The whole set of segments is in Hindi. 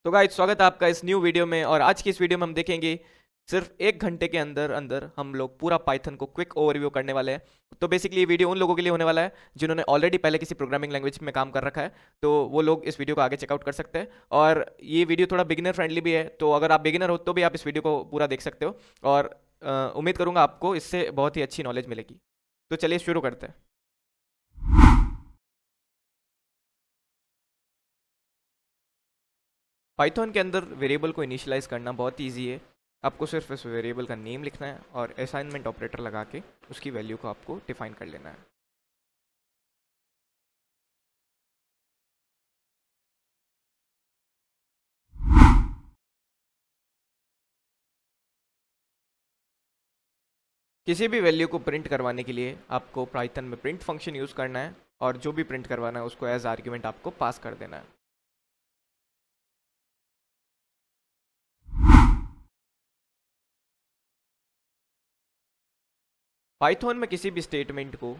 तो गाइस स्वागत है आपका इस न्यू वीडियो में। और आज की इस वीडियो में हम देखेंगे सिर्फ 1 घंटे के अंदर अंदर हम लोग पूरा पाइथन को क्विक ओवरव्यू करने वाले हैं। तो बेसिकली ये वीडियो उन लोगों के लिए होने वाला है जिन्होंने ऑलरेडी पहले किसी प्रोग्रामिंग लैंग्वेज में काम कर रखा है, तो वो लोग इस वीडियो को आगे चेकआउट कर सकते हैं। और ये वीडियो थोड़ा बिगिनर फ्रेंडली भी है, तो अगर आप बिगिनर हो तो भी आप इस वीडियो को पूरा देख सकते हो। और उम्मीद करूंगा आपको इससे बहुत ही अच्छी नॉलेज मिलेगी। तो चलिए शुरू करते हैं। पाइथन के अंदर वेरिएबल को इनिशियलाइज करना बहुत ईजी है। आपको सिर्फ इस वेरिएबल का नेम लिखना है और असाइनमेंट ऑपरेटर लगा के उसकी वैल्यू को आपको डिफाइन कर लेना है। किसी भी वैल्यू को प्रिंट करवाने के लिए आपको पाइथन में प्रिंट फंक्शन यूज़ करना है और जो भी प्रिंट करवाना है उसको एज आर्ग्यूमेंट आपको पास कर देना है। पाइथन में किसी भी स्टेटमेंट को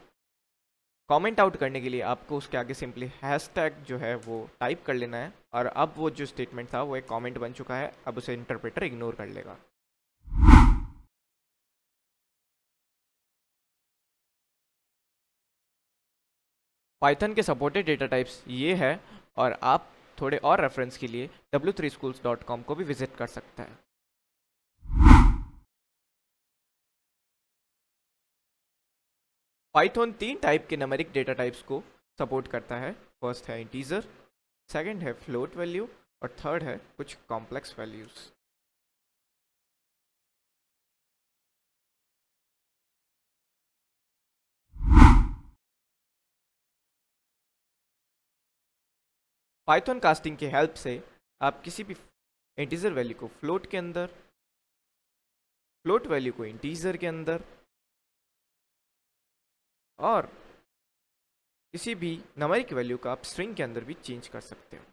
कमेंट आउट करने के लिए आपको उसके आगे सिंपली हैशटैग जो है वो टाइप कर लेना है। और अब वो जो स्टेटमेंट था वो एक कमेंट बन चुका है, अब उसे इंटरप्रेटर इग्नोर कर लेगा। पाइथन के सपोर्टेड डेटा टाइप्स ये है, और आप थोड़े और रेफरेंस के लिए w3schools.com को भी विजिट कर सकते हैं। पाइथन 3 टाइप के न्यूमेरिक डेटा टाइप्स को सपोर्ट करता है। फर्स्ट है इंटीजर, सेकंड है फ्लोट वैल्यू और थर्ड है कुछ कॉम्प्लेक्स वैल्यूज। पाइथन कास्टिंग की हेल्प से आप किसी भी इंटीजर वैल्यू को फ्लोट के अंदर, फ्लोट वैल्यू को इंटीजर के अंदर और किसी भी न्यूमेरिक वैल्यू का आप स्ट्रिंग के अंदर भी चेंज कर सकते हो।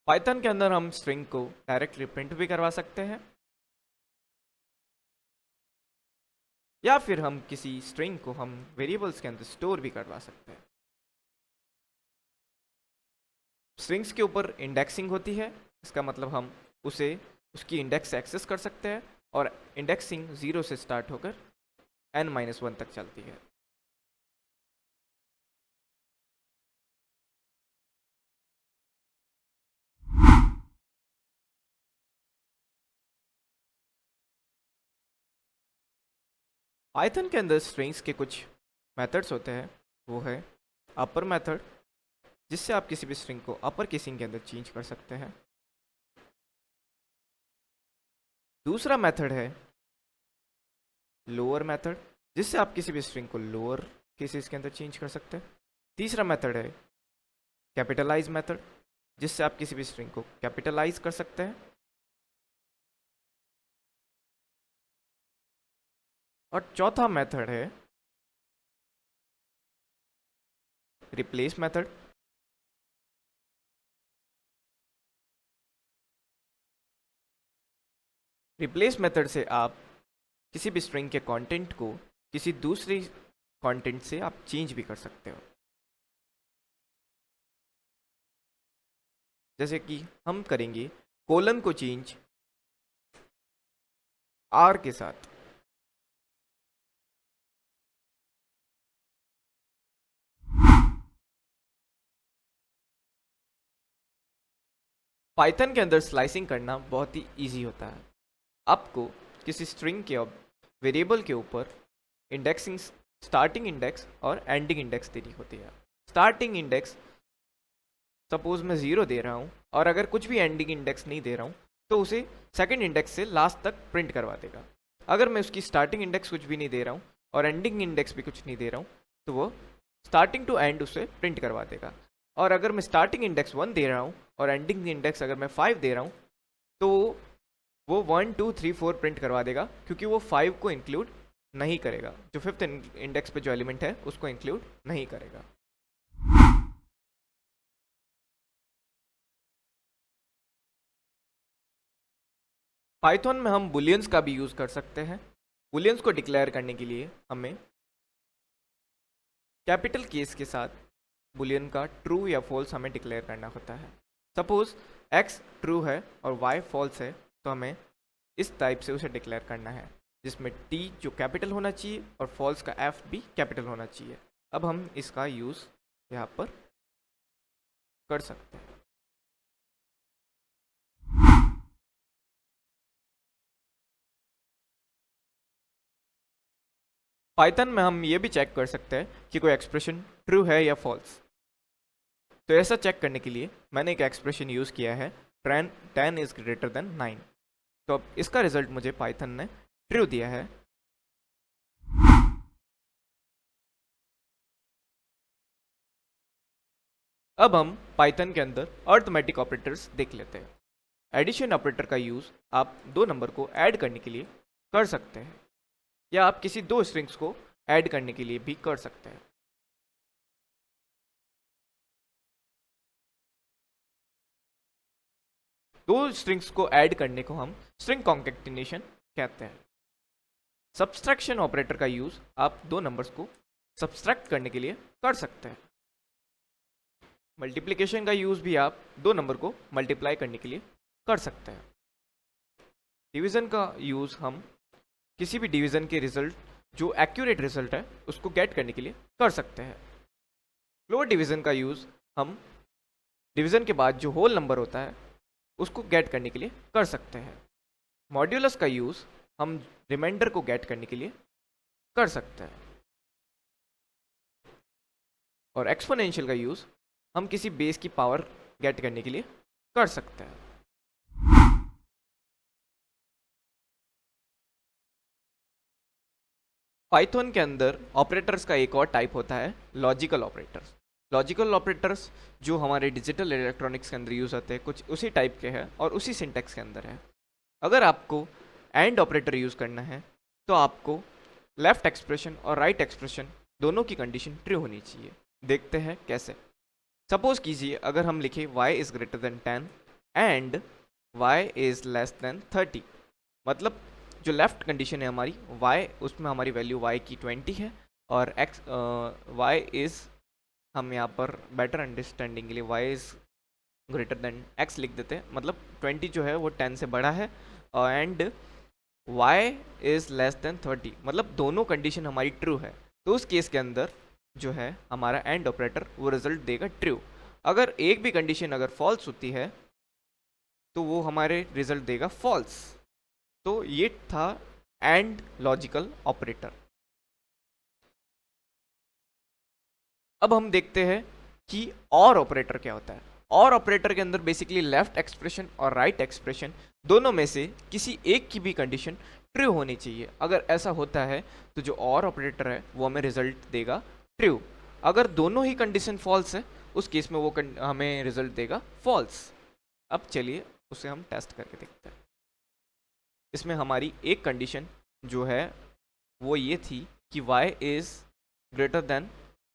पाइथन के अंदर हम स्ट्रिंग को डायरेक्टली प्रिंट भी करवा सकते हैं, या फिर हम किसी स्ट्रिंग को हम वेरिएबल्स के अंदर स्टोर भी करवा सकते हैं। स्ट्रिंग्स के ऊपर इंडेक्सिंग होती है, इसका मतलब हम उसे उसकी इंडेक्स एक्सेस कर सकते हैं, और इंडेक्सिंग 0 से स्टार्ट होकर n-1 तक चलती है। पाइथन के अंदर स्ट्रिंग्स के कुछ मेथड्स होते हैं। वो है अपर मेथड, जिससे आप किसी भी स्ट्रिंग को अपर केसिंग के अंदर चेंज कर सकते हैं। दूसरा मेथड है लोअर मेथड, जिससे आप किसी भी स्ट्रिंग को लोअर केसेस के अंदर चेंज कर सकते हैं। तीसरा मेथड है कैपिटलाइज मेथड, जिससे आप किसी भी स्ट्रिंग को कैपिटलाइज कर सकते हैं। और चौथा मेथड है रिप्लेस मेथड। रिप्लेस मेथड से आप किसी भी स्ट्रिंग के कंटेंट को किसी दूसरी कंटेंट से आप चेंज भी कर सकते हो। जैसे कि हम करेंगे कोलन को चेंज आर के साथ। पाइथन के अंदर स्लाइसिंग करना बहुत ही इजी होता है। आपको किसी स्ट्रिंग के वेरिएबल के ऊपर इंडेक्सिंग, स्टार्टिंग इंडेक्स और एंडिंग इंडेक्स देनी होती है। स्टार्टिंग इंडेक्स सपोज मैं 0 दे रहा हूँ, और अगर कुछ भी एंडिंग इंडेक्स नहीं दे रहा हूँ तो उसे सेकंड इंडेक्स से लास्ट तक प्रिंट करवा देगा। अगर मैं उसकी स्टार्टिंग इंडेक्स कुछ भी नहीं दे रहा हूँ और एंडिंग इंडेक्स भी कुछ नहीं दे रहा हूँ तो वो स्टार्टिंग टू एंड उसे प्रिंट करवा देगा। और अगर मैं स्टार्टिंग इंडेक्स 1 दे रहा हूँ और एंडिंग इंडेक्स अगर मैं 5 दे रहा हूँ तो वो 1 2 3 4 प्रिंट करवा देगा, क्योंकि वो 5 को इंक्लूड नहीं करेगा। जो फिफ्थ इंडेक्स पे जो एलिमेंट है उसको इंक्लूड नहीं करेगा। पाइथन में हम बुलियंस का भी यूज़ कर सकते हैं। बुलियंस को डिक्लेयर करने के लिए हमें कैपिटल केस के साथ बुलियन का ट्रू या फॉल्स हमें डिक्लेयर करना होता है। सपोज x ट्रू है और y फॉल्स है, तो हमें इस टाइप से उसे डिक्लेयर करना है, जिसमें t जो कैपिटल होना चाहिए और फॉल्स का f भी कैपिटल होना चाहिए। अब हम इसका यूज़ यहाँ पर कर सकते हैं। पाइथन में हम ये भी चेक कर सकते हैं कि कोई एक्सप्रेशन ट्रू है या फॉल्स। तो ऐसा चेक करने के लिए मैंने एक एक्सप्रेशन यूज़ किया है 10 इज ग्रेटर देन 9। तो अब इसका रिजल्ट मुझे पाइथन ने ट्रू दिया है। अब हम पाइथन के अंदर अरिथमेटिक ऑपरेटर्स देख लेते हैं। एडिशन ऑपरेटर का यूज़ आप दो नंबर को ऐड करने के लिए कर सकते हैं, या आप किसी दो स्ट्रिंग्स को ऐड करने के लिए भी कर सकते हैं। दो स्ट्रिंग्स को ऐड करने को हम स्ट्रिंग कॉन्कैटिनेशन कहते हैं। सब्सट्रैक्शन ऑपरेटर का यूज़ आप दो नंबर्स को सब्सट्रैक्ट करने के लिए कर सकते हैं। मल्टीप्लिकेशन का यूज़ भी आप दो नंबर को मल्टीप्लाई करने के लिए कर सकते हैं। डिवीज़न का यूज़ हम किसी भी डिवीज़न के रिजल्ट जो एक्यूरेट रिजल्ट है उसको गेट करने के लिए कर सकते हैं। फ्लोट डिवीज़न का यूज़ हम डिवीज़न के बाद जो होल नंबर होता है उसको गेट करने के लिए कर सकते हैं। मॉड्यूलस का यूज़ हम रिमाइंडर को गेट करने के लिए कर सकते हैं। और एक्सपोनेंशियल का यूज़ हम किसी बेस की पावर गेट करने के लिए कर सकते हैं। पाइथन के अंदर ऑपरेटर्स का एक और टाइप होता है लॉजिकल ऑपरेटर्स। लॉजिकल ऑपरेटर्स जो हमारे डिजिटल इलेक्ट्रॉनिक्स के अंदर यूज़ होते हैं कुछ उसी टाइप के हैं और उसी सिंटैक्स के अंदर है। अगर आपको एंड ऑपरेटर यूज़ करना है तो आपको लेफ्ट एक्सप्रेशन और राइट एक्सप्रेशन दोनों की कंडीशन ट्रू होनी चाहिए। देखते हैं कैसे। सपोज कीजिए अगर हम लिखें y is greater than 10 and y is less than 30, मतलब जो लेफ्ट कंडीशन है हमारी y, उसमें हमारी वैल्यू y की 20 है और x y इज़, हम यहाँ पर बेटर अंडरस्टैंडिंग के लिए y is greater than x लिख देते हैं, मतलब 20 जो है वो 10 से बड़ा है and y is less than 30, मतलब दोनों कंडीशन हमारी ट्रू है। तो उस केस के अंदर जो है हमारा एंड ऑपरेटर वो रिजल्ट देगा ट्रू। अगर एक भी कंडीशन अगर फॉल्स होती है तो वो हमारे रिजल्ट देगा फॉल्स। तो ये था एंड लॉजिकल ऑपरेटर। अब हम देखते हैं कि और ऑपरेटर क्या होता है। और ऑपरेटर के अंदर बेसिकली लेफ्ट एक्सप्रेशन और राइट एक्सप्रेशन दोनों में से किसी एक की भी कंडीशन ट्रू होनी चाहिए। अगर ऐसा होता है तो जो और ऑपरेटर है वो हमें रिजल्ट देगा ट्रू। अगर दोनों ही कंडीशन फॉल्स है उस केस में वो हमें रिजल्ट देगा फॉल्स। अब चलिए उसे हम टेस्ट करके देखते हैं। इसमें हमारी एक कंडीशन जो है वो ये थी कि y is greater than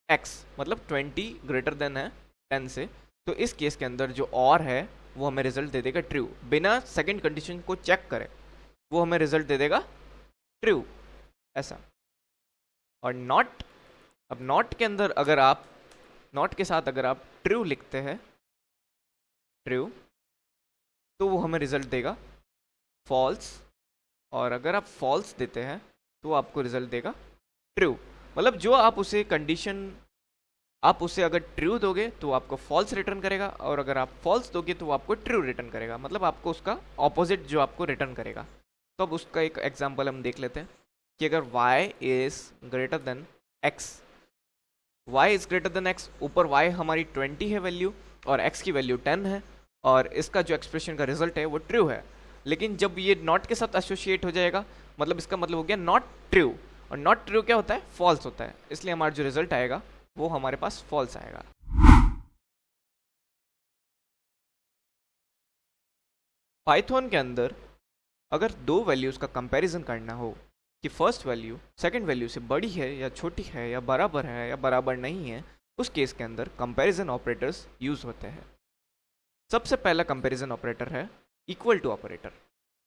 x, मतलब 20 ग्रेटर देन है 10 से। तो इस केस के अंदर जो और है वो हमें रिजल्ट दे देगा ट्रू, बिना सेकंड कंडीशन को चेक करे वो हमें रिजल्ट दे देगा ट्रू, ऐसा। और नॉट, अब नॉट के अंदर अगर आप नॉट के साथ अगर आप ट्रू लिखते हैं ट्रू, तो वो हमें रिजल्ट देगा फॉल्स, और अगर आप फॉल्स देते हैं तो आपको रिजल्ट देगा ट्रू। मतलब जो आप उसे कंडीशन आप उसे अगर ट्रू दोगे तो आपको फॉल्स रिटर्न करेगा, और अगर आप फॉल्स दोगे तो आपको ट्रू रिटर्न करेगा, मतलब आपको उसका ऑपोजिट जो आपको रिटर्न करेगा। तो अब उसका एक एग्जांपल हम देख लेते हैं कि अगर y is greater than x, y is greater than x, ऊपर y हमारी 20 है वैल्यू और x की वैल्यू 10 है, और इसका जो एक्सप्रेशन का रिजल्ट है वो ट्रू है। लेकिन जब ये नॉट के साथ एसोसिएट हो जाएगा, मतलब इसका मतलब हो गया नॉट ट्रू, और नॉट ट्रू क्या होता है, फॉल्स होता है, इसलिए हमारा जो रिजल्ट आएगा वो हमारे पास फॉल्स आएगा। पाइथन के अंदर अगर दो वैल्यूज का कंपैरिजन करना हो कि फर्स्ट वैल्यू सेकंड वैल्यू से बड़ी है या छोटी है या बराबर नहीं है, उस केस के अंदर कंपैरिजन ऑपरेटर्स यूज होते हैं। सबसे पहला कंपैरिजन ऑपरेटर है equal to operator.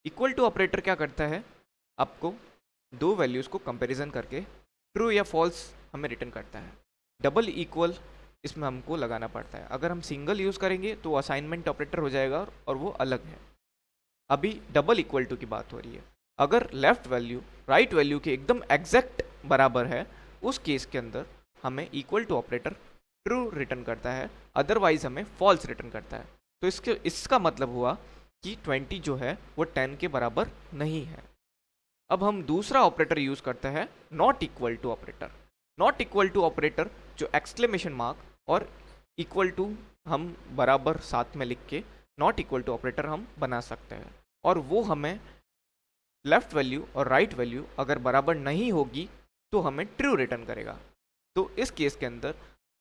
Equal to operator क्या करता है, आपको दो वैल्यूज़ को कंपैरिजन करके ट्रू या फॉल्स हमें रिटर्न करता है। डबल इक्वल इसमें हमको लगाना पड़ता है। अगर हम सिंगल यूज़ करेंगे तो असाइनमेंट ऑपरेटर हो जाएगा और वो अलग है। अभी डबल इक्वल टू की बात हो रही है। अगर लेफ्ट वैल्यू राइट वैल्यू के एकदम एग्जैक्ट बराबर है, उस केस के अंदर हमें equal to operator true return करता है, अदरवाइज हमें फॉल्स रिटर्न करता है। तो इसका मतलब हुआ कि 20 जो है वो 10 के बराबर नहीं है। अब हम दूसरा ऑपरेटर यूज करते हैं, not equal to operator. Not equal to operator जो एक्सक्लेमेशन मार्क और इक्वल टू हम बराबर साथ में लिख के नॉट इक्वल टू ऑपरेटर हम बना सकते हैं, और वो हमें लेफ्ट वैल्यू और राइट वैल्यू अगर बराबर नहीं होगी तो हमें ट्रू रिटर्न करेगा। तो इस केस के अंदर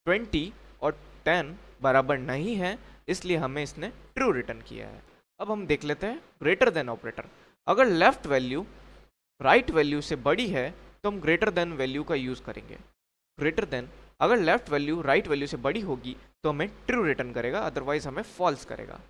20 और 10 बराबर नहीं है, इसलिए हमें इसने ट्रू रिटर्न किया है। अब हम देख लेते हैं ग्रेटर देन ऑपरेटर। अगर लेफ्ट वैल्यू राइट वैल्यू से बड़ी है तो हम ग्रेटर देन वैल्यू का यूज़ करेंगे। ग्रेटर देन, अगर लेफ्ट वैल्यू राइट वैल्यू से बड़ी होगी तो हमें ट्रू रिटर्न करेगा, अदरवाइज हमें फॉल्स करेगा।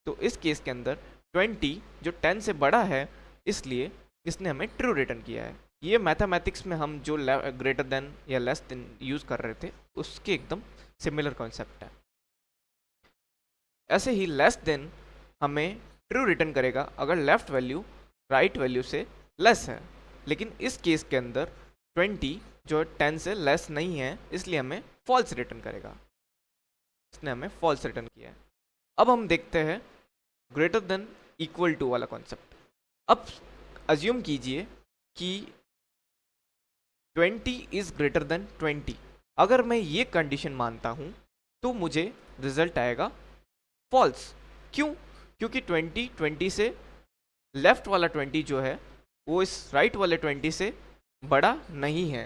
तो इस केस के अंदर 20 जो 10 से बड़ा है, इसलिए इसने हमें ट्रू रिटर्न किया है। ये मैथमेटिक्स में हम जो ग्रेटर देन या लेस देन यूज़ कर रहे थे उसके एकदम सिमिलर कॉन्सेप्ट है। ऐसे ही लेस देन हमें ट्रू रिटर्न करेगा अगर लेफ्ट वैल्यू राइट वैल्यू से लेस है, लेकिन इस केस के अंदर 20 जो 10 से लेस नहीं है, इसलिए हमें फॉल्स रिटर्न करेगा। इसने हमें फॉल्स रिटर्न किया है। अब हम देखते हैं ग्रेटर देन इक्वल टू वाला कॉन्सेप्ट। अब अज्यूम कीजिए कि 20 इज ग्रेटर देन 20। अगर मैं ये कंडीशन मानता हूं तो मुझे रिजल्ट आएगा फॉल्स। क्यों? क्योंकि 20 से लेफ्ट वाला 20 जो है वो इस राइट वाले 20 से बड़ा नहीं है,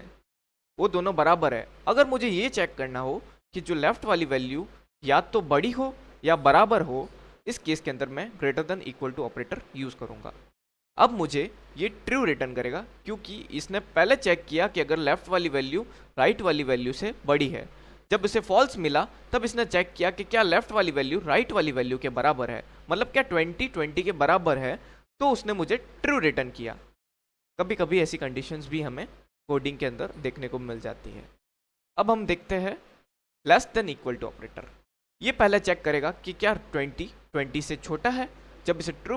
वो दोनों बराबर है। अगर मुझे ये चेक करना हो कि जो लेफ्ट वाली वैल्यू या तो बड़ी हो या बराबर हो, इस केस के अंदर मैं greater than equal to operator use करूँगा। अब मुझे ये ट्रू रिटर्न करेगा क्योंकि इसने पहले चेक किया कि अगर लेफ्ट वाली वैल्यू राइट वाली वैल्यू से बड़ी है। जब इसे फॉल्स मिला तब इसने चेक किया कि क्या लेफ्ट वाली वैल्यू राइट वाली वैल्यू के बराबर है, मतलब क्या 20 के बराबर है, तो उसने मुझे ट्रू रिटर्न किया। कभी कभी ऐसी कंडीशंस भी हमें कोडिंग के अंदर देखने को मिल जाती है। अब हम देखते हैं less than equal to operator. ये पहले चेक करेगा कि क्या 20 से छोटा है। जब इसे ट्रू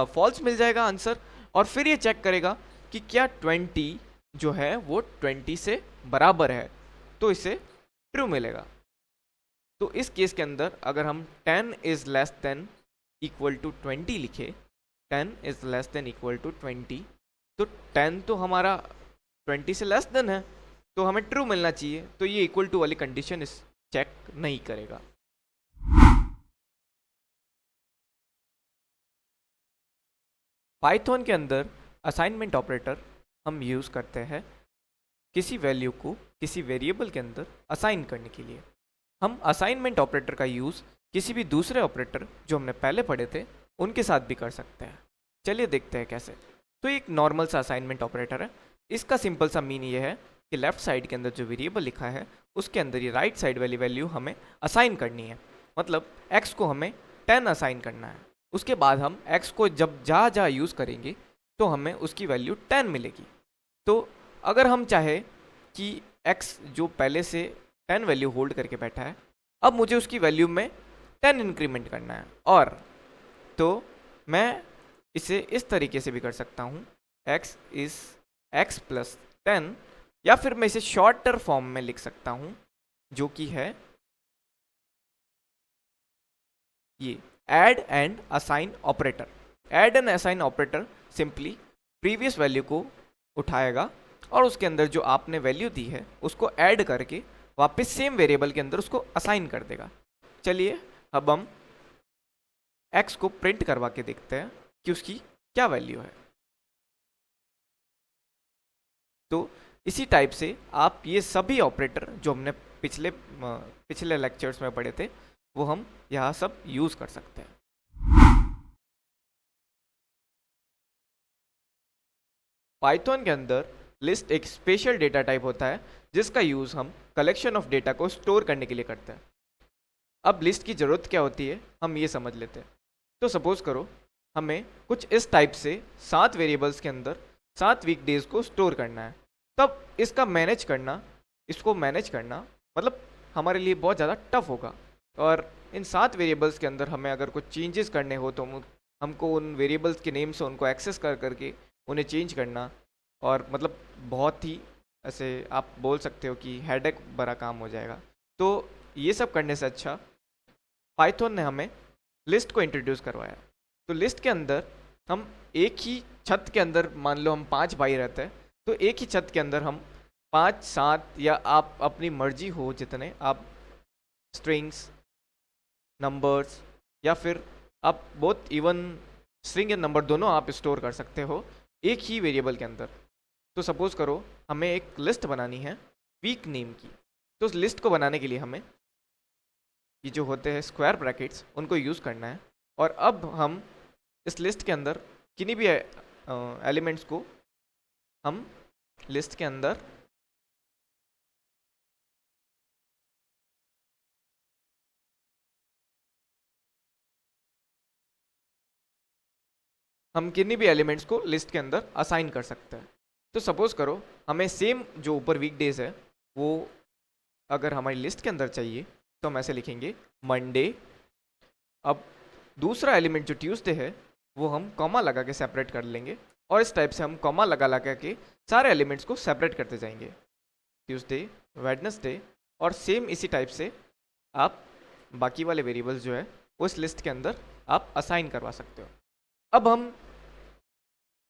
फॉल्स मिल जाएगा आंसर, और फिर ये चेक करेगा कि क्या 20 जो है वो 20 से बराबर है, तो इसे ट्रू मिलेगा। तो इस केस के अंदर अगर हम 10 is less than equal to 20 लिखे, 10 is less than equal to 20, तो 10 तो हमारा 20 से लेस देन है, तो हमें ट्रू मिलना चाहिए। तो ये इक्वल टू वाली कंडीशन इस चेक नहीं करेगा। पाइथन के अंदर असाइनमेंट ऑपरेटर हम यूज़ करते हैं किसी वैल्यू को किसी वेरिएबल के अंदर असाइन करने के लिए। हम असाइनमेंट ऑपरेटर का यूज़ किसी भी दूसरे ऑपरेटर जो हमने पहले पढ़े थे उनके साथ भी कर सकते हैं। चलिए देखते हैं कैसे। तो एक नॉर्मल सा असाइनमेंट ऑपरेटर है। इसका सिंपल सा मीन ये है कि लेफ्ट साइड के अंदर जो वेरिएबल लिखा है उसके अंदर ये राइट साइड वाली वैल्यू हमें असाइन करनी है। मतलब x को हमें 10 असाइन करना है। उसके बाद हम x को जब जहाँ जहाँ यूज़ करेंगे तो हमें उसकी वैल्यू 10 मिलेगी। तो अगर हम चाहे कि x जो पहले से 10 वैल्यू होल्ड करके बैठा है, अब मुझे उसकी वैल्यू में 10 इंक्रीमेंट करना है, और तो मैं इसे इस तरीके से भी कर सकता हूँ, x इज x प्लस 10, या फिर मैं इसे शॉर्टर फॉर्म में लिख सकता हूँ जो कि है ये add and assign operator. Add and assign operator simply previous value को उठाएगा और उसके अंदर जो आपने वैल्यू दी है उसको ऐड करके वापस सेम वेरिएबल के अंदर उसको असाइन कर देगा। चलिए अब हम x को प्रिंट करवा के देखते हैं कि उसकी क्या वैल्यू है। तो इसी टाइप से आप ये सभी ऑपरेटर जो हमने पिछले लेक्चर्स में पढ़े थे वो हम यहाँ सब यूज कर सकते हैं। पाइथन के अंदर लिस्ट एक स्पेशल डेटा टाइप होता है जिसका यूज हम कलेक्शन ऑफ डेटा को स्टोर करने के लिए करते हैं। अब लिस्ट की जरूरत क्या होती है हम ये समझ लेते हैं। तो सपोज करो हमें कुछ इस टाइप से 7 वेरिएबल्स के अंदर 7 वीकडेज को स्टोर करना है। तब इसको मैनेज करना मतलब हमारे लिए बहुत ज़्यादा टफ होगा। और इन 7 वेरिएबल्स के अंदर हमें अगर कुछ चेंजेस करने हो तो हमको उन वेरिएबल्स के नेम से उनको एक्सेस कर करके उन्हें चेंज करना, और मतलब बहुत ही ऐसे आप बोल सकते हो कि हेडेक भरा काम हो जाएगा। तो ये सब करने से अच्छा पाइथन ने हमें लिस्ट को इंट्रोड्यूस करवाया। तो लिस्ट के अंदर हम एक ही छत के अंदर, मान लो हम 5 भाई रहते हैं, तो एक ही छत के अंदर हम 5, 7 या आप अपनी मर्जी हो जितने आप स्ट्रिंग्स, नंबर्स या फिर आप बोथ इवन स्ट्रिंग या नंबर दोनों आप स्टोर कर सकते हो एक ही वेरिएबल के अंदर। तो सपोज करो हमें एक लिस्ट बनानी है वीक नेम की, तो उस लिस्ट को बनाने के लिए हमें ये जो होते हैं स्क्वायर ब्रैकेट्स उनको यूज़ करना है। और अब हम इस लिस्ट के अंदर किन्हीं भी एलिमेंट्स को हम लिस्ट के अंदर लिस्ट के अंदर असाइन कर सकते हैं। तो सपोज करो हमें सेम जो ऊपर वीकडेज है वो अगर हमारी लिस्ट के अंदर चाहिए तो हम ऐसे लिखेंगे मंडे। अब दूसरा एलिमेंट जो ट्यूसडे है वो हम कॉमा लगा के सेपरेट कर लेंगे, और इस टाइप से हम कॉमा लगा लगा के सारे एलिमेंट्स को सेपरेट करते जाएंगे, ट्यूसडे, वेडनेसडे, और सेम इसी टाइप से आप बाकी वाले वेरिएबल्स जो है उस लिस्ट के अंदर आप असाइन करवा सकते हो। अब हम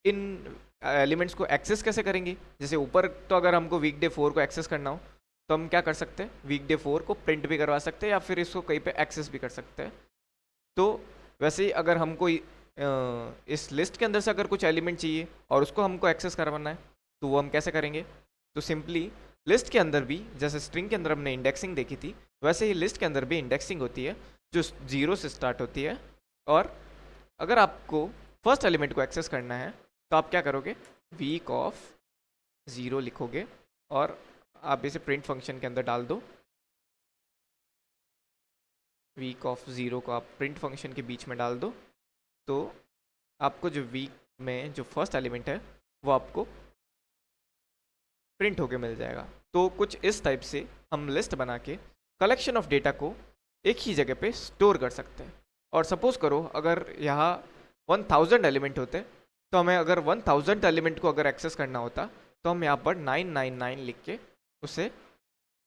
इन एलिमेंट्स को एक्सेस कैसे करेंगे? जैसे ऊपर तो अगर हमको वीकडे 4 को एक्सेस करना हो तो हम क्या कर सकते हैं, वीकडे 4 को प्रिंट भी करवा सकते हैं या फिर इसको कहीं पे एक्सेस भी कर सकते हैं। तो वैसे ही अगर हमको इस लिस्ट के अंदर से अगर कुछ एलिमेंट चाहिए और उसको हमको एक्सेस करवाना है तो वो हम कैसे करेंगे? तो सिंपली लिस्ट के अंदर भी जैसे स्ट्रिंग के अंदर हमने इंडेक्सिंग देखी थी, वैसे ही लिस्ट के अंदर भी इंडेक्सिंग होती है जो 0 से स्टार्ट होती है। और अगर आपको फर्स्ट एलिमेंट को एक्सेस करना है तो आप क्या करोगे, वीक ऑफ 0 लिखोगे और आप इसे प्रिंट फंक्शन के अंदर डाल दो। वीक ऑफ 0 को आप प्रिंट फंक्शन के बीच में डाल दो, तो आपको जो वीक में जो फर्स्ट एलिमेंट है वो आपको प्रिंट होके मिल जाएगा। तो कुछ इस टाइप से हम लिस्ट बना के कलेक्शन ऑफ डेटा को एक ही जगह पे स्टोर कर सकते हैं। और सपोज करो अगर यहाँ 1000 एलिमेंट होते तो हमें अगर 1000 एलिमेंट को अगर एक्सेस करना होता तो हम यहाँ पर 999 लिख के उसे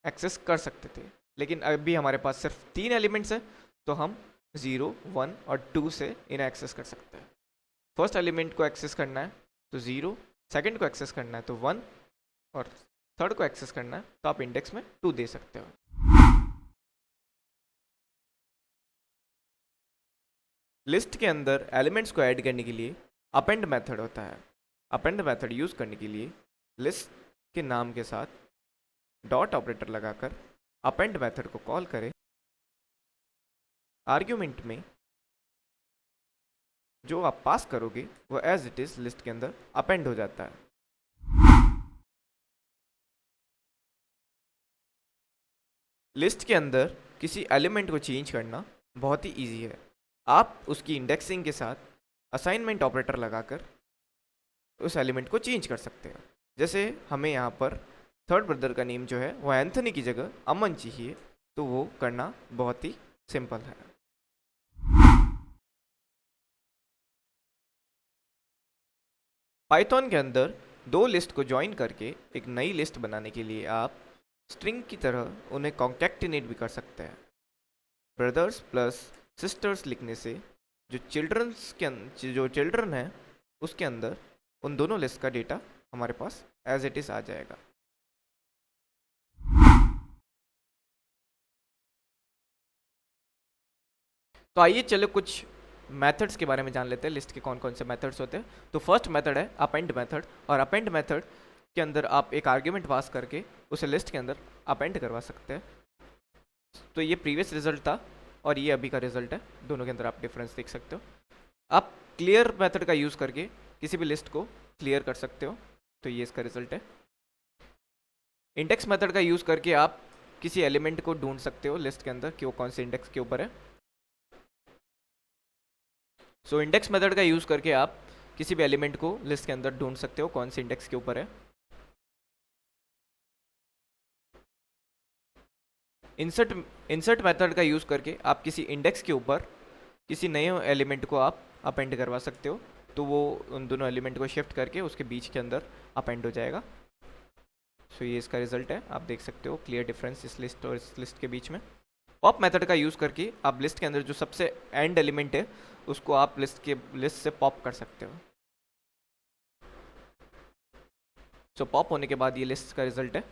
एक्सेस कर सकते थे। लेकिन अभी हमारे पास सिर्फ 3 एलिमेंट्स हैं तो हम 0, 1 और 2 से इन्हें एक्सेस कर सकते हैं। फर्स्ट एलिमेंट को एक्सेस करना है तो 0, सेकंड को एक्सेस करना है तो 1 और थर्ड को एक्सेस करना है तो आप इंडेक्स में 2 दे सकते हो। लिस्ट के अंदर एलिमेंट्स को ऐड करने के लिए अपेंड मेथड होता है। अपेंड मेथड यूज़ करने के लिए लिस्ट के नाम के साथ डॉट ऑपरेटर लगाकर अपेंड मेथड को कॉल करें। आर्ग्यूमेंट में जो आप पास करोगे वो एज इट इज लिस्ट के अंदर अपेंड हो जाता है। लिस्ट के अंदर किसी एलिमेंट को चेंज करना बहुत ही इजी है। आप उसकी इंडेक्सिंग के साथ असाइनमेंट ऑपरेटर लगाकर उस एलिमेंट को चेंज कर सकते हैं। जैसे हमें यहाँ पर थर्ड ब्रदर का नेम जो है वो एंथनी की जगह अमन चाहिए, तो वो करना बहुत ही सिंपल है। पाइथन के अंदर 2 लिस्ट को ज्वाइन करके एक नई लिस्ट बनाने के लिए आप स्ट्रिंग की तरह उन्हें कॉन्कैटिनेट भी कर सकते हैं। ब्रदर्स प्लस सिस्टर्स लिखने से जो चिल्ड्रन है उसके अंदर उन दोनों लिस्ट का डेटा हमारे पास एज इट इज आ जाएगा। तो आइए चलो कुछ मेथड्स के बारे में जान लेते हैं, लिस्ट के कौन कौन से मेथड्स होते हैं। तो फर्स्ट मेथड है अपेंड मेथड, और अपेंड मेथड के अंदर आप एक आर्ग्यूमेंट पास करके उसे लिस्ट के अंदर अपेंड करवा सकते हैं। तो ये प्रीवियस रिजल्ट था और ये अभी का रिजल्ट है, दोनों के अंदर आप डिफरेंस देख सकते हो। आप क्लियर मेथड का यूज़ करके किसी भी लिस्ट को क्लियर कर सकते हो, तो ये इसका रिजल्ट है। इंडेक्स मेथड का यूज़ करके आप किसी एलिमेंट को ढूंढ सकते हो लिस्ट के अंदर कि वो कौन से इंडेक्स के ऊपर है। सो इंडेक्स मेथड का यूज़ करके आप किसी भी एलिमेंट को लिस्ट के अंदर ढूंढ सकते हो कौन से इंडेक्स के ऊपर है। इंसर्ट मेथड का यूज़ करके आप किसी इंडेक्स के ऊपर किसी नए एलिमेंट को आप अपेंड करवा सकते हो, तो वो उन दोनों एलिमेंट को शिफ्ट करके उसके बीच के अंदर अपेंड हो जाएगा। सो ये इसका रिजल्ट है, आप देख सकते हो क्लियर डिफरेंस इस लिस्ट और इस लिस्ट के बीच में। पॉप मेथड का यूज़ करके आप लिस्ट के अंदर जो सबसे एंड एलिमेंट है उसको आप लिस्ट से पॉप कर सकते हो। सो पॉप होने के बाद ये लिस्ट का रिजल्ट है।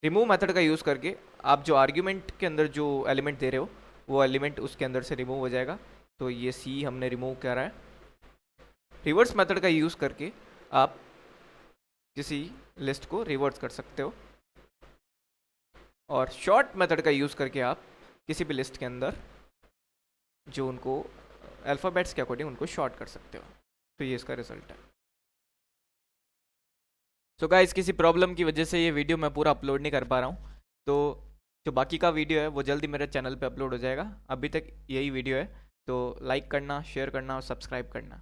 रिमूव मेथड का यूज़ करके आप जो आर्ग्यूमेंट के अंदर जो एलिमेंट दे रहे हो वो एलिमेंट उसके अंदर से रिमूव हो जाएगा, तो ये सी हमने रिमूव करा है। रिवर्स मेथड का यूज़ करके आप किसी लिस्ट को रिवर्स कर सकते हो, और शॉर्ट मेथड का यूज़ करके आप किसी भी लिस्ट के अंदर जो उनको अल्फ़ाबेट्स के अकॉर्डिंग उनको शॉर्ट कर सकते हो। तो ये इसका रिजल्ट है। सो गाइस, किसी प्रॉब्लम की वजह से ये वीडियो मैं पूरा अपलोड नहीं कर पा रहा हूँ, तो जो बाकी का वीडियो है वो जल्दी मेरे चैनल पे अपलोड हो जाएगा। अभी तक यही वीडियो है, तो लाइक करना, शेयर करना और सब्सक्राइब करना।